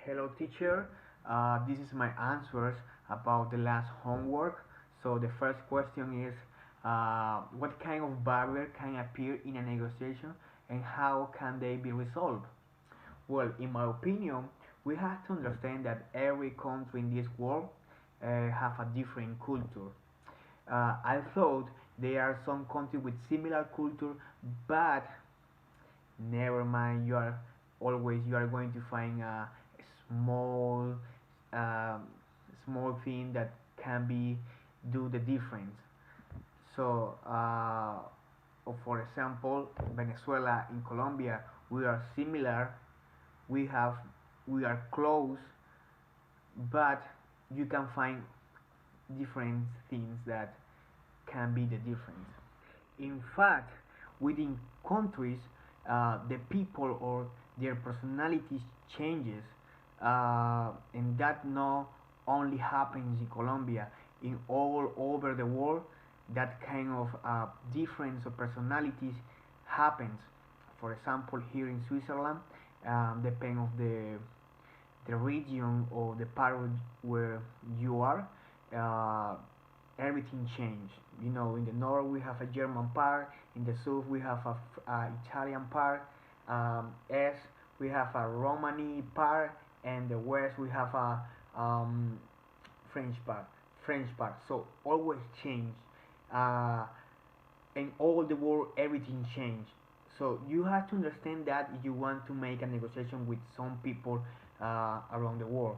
Hello teacher, this is my answers about the last homework. So the first question is, what kind of barrier can appear in a negotiation and how can they be resolved? Well, in my opinion, we have to understand that every country in this world have a different culture. I thought there are some countries with similar culture, but never mind, you are going to find a small um, small thing that can be do the difference. So for example, Venezuela and Colombia, we are similar, we have we are close, but you can find different things that can be the difference. In fact, within countries, the people or their personalities changes, and that not only happens in Colombia, in all over the world, that kind of difference of personalities happens. For example, here in Switzerland, depending of the region or the part where you are, uh, everything changed. You know, in the north we have a German part, in the south we have a Italian part, east we have a Romani part, and the west we have a French part. French part. So always change. Uh, in all the world, everything changed. So you have to understand that if you want to make a negotiation with some people around the world.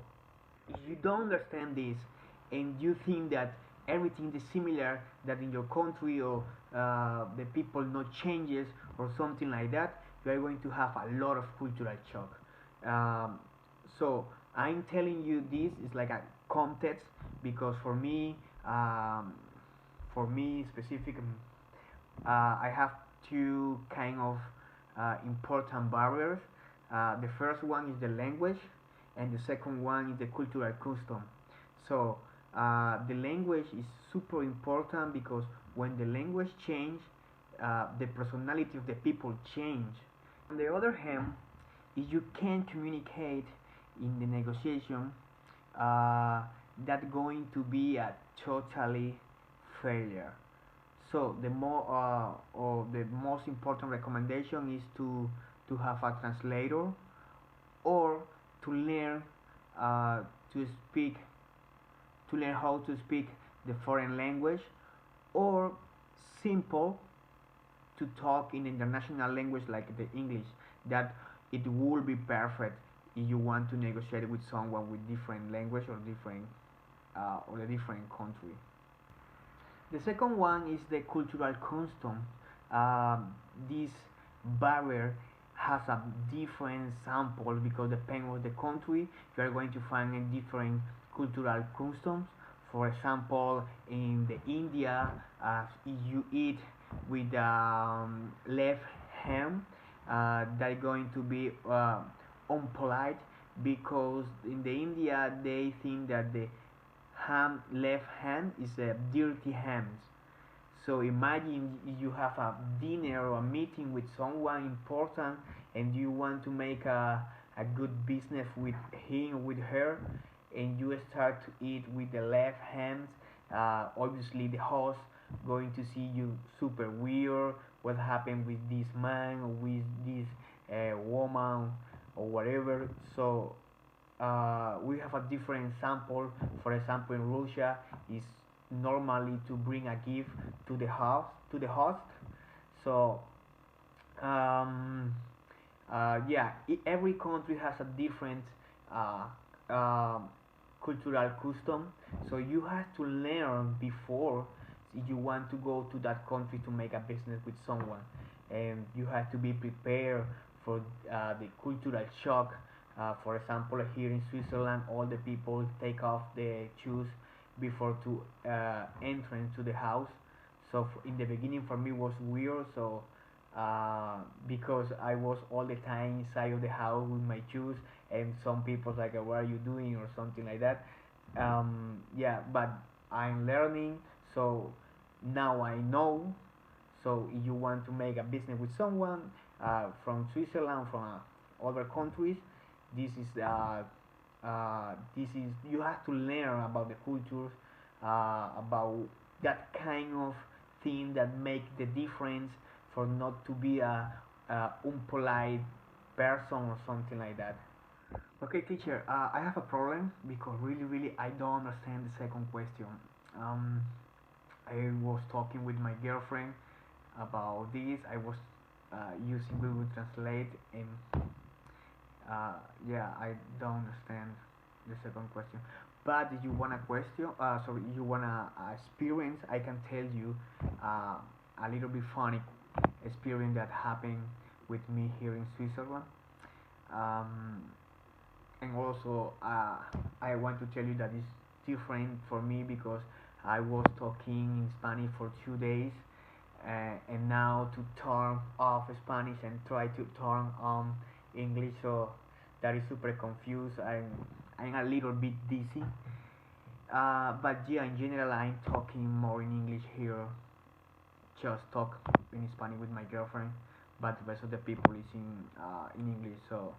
If you don't understand this and you think that everything is similar, that in your country or the people not changes or something like that, you are going to have a lot of cultural shock. Um, so I'm telling you this is like a context because for me specific, I have two kind of important barriers. The first one is the language, and the second one is the cultural custom. So the language is super important because when the language change, the personality of the people change. On the other hand, if you can communicate in the negotiation, uh, that's going to be a totally failure. So the more or the most important recommendation is to have a translator or to learn uh, to speak to learn how to speak the foreign language or simple to talk in international language like the English, that it will be perfect if you want to negotiate with someone with different language or a different country. The second one is the cultural custom. This barrier has a different sample because depending on the country, you are going to find a different cultural customs. For example, in the India, if you eat with left hand, they're going to be unpolite because in the India they think that the left hand is a dirty hands. So imagine you have a dinner or a meeting with someone important and you want to make a good business with him or with her and you start to eat with the left hand. Obviously the host going to see you super weird. What happened with this man or with this woman or whatever. So we have a different sample. For example, in Russia, is normally to bring a gift to the house to the host. So um, yeah, every country has a different uh, um cultural custom. So you have to learn before you want to go to that country to make a business with someone, and you have to be prepared for the cultural shock. For example, here in Switzerland, all the people take off their shoes before to enter into the house. So in the beginning for me was weird. So because I was all the time inside of the house with my shoes, and some people like, "What are you doing?" or something like that. Yeah, but I'm learning, so now I know. So if you want to make a business with someone from Switzerland, from other countries, this is This is you have to learn about the cultures, about that kind of thing that make the difference for not to be a unpolite person or something like that. Okay, teacher, I have a problem because really I don't understand the second question. Um, I was talking with my girlfriend about this. I was using Google Translate, and yeah, I don't understand the second question. But if you want a question, sorry, you want a experience, I can tell you uh, a little bit funny experience that happened with me here in Switzerland. Um, and also, I want to tell you that it's different for me because I was talking in Spanish for 2 days, and now to turn off Spanish and try to turn on English, so that is super confused. I'm a little bit dizzy, but yeah, in general, I'm talking more in English here. Just talk in Spanish with my girlfriend, but the rest of the people is in English. So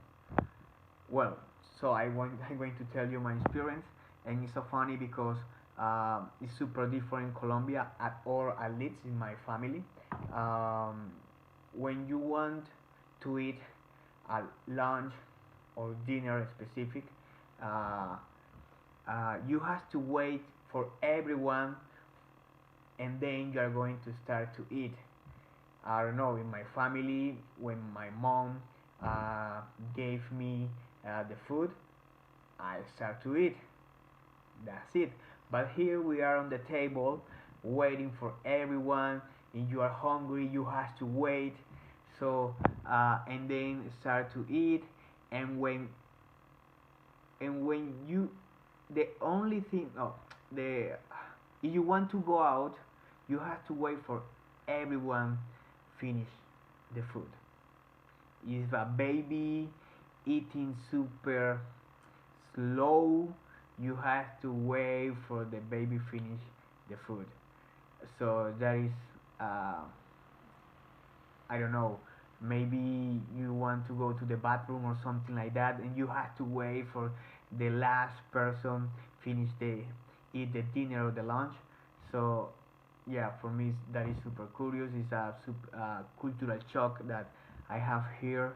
well, I'm going to tell you my experience, and it's so funny because it's super different in Colombia, or at least in my family. Um, when you want to eat a lunch or dinner specific, uh, you have to wait for everyone, and then you are going to start to eat. I don't know, in my family, when my mom uh, gave me the food, I start to eat. That's it. But here we are on the table waiting for everyone. If you are hungry, you have to wait. So and then start to eat. And when you the only thing oh the if you want to go out, you have to wait for everyone finish the food. If a baby eating super slow, you have to wait for the baby finish the food. So that is uh, I don't know, maybe you want to go to the bathroom or something like that, and you have to wait for the last person finish the eat the dinner or the lunch. So yeah, for me that is super curious. It's a cultural shock that I have here.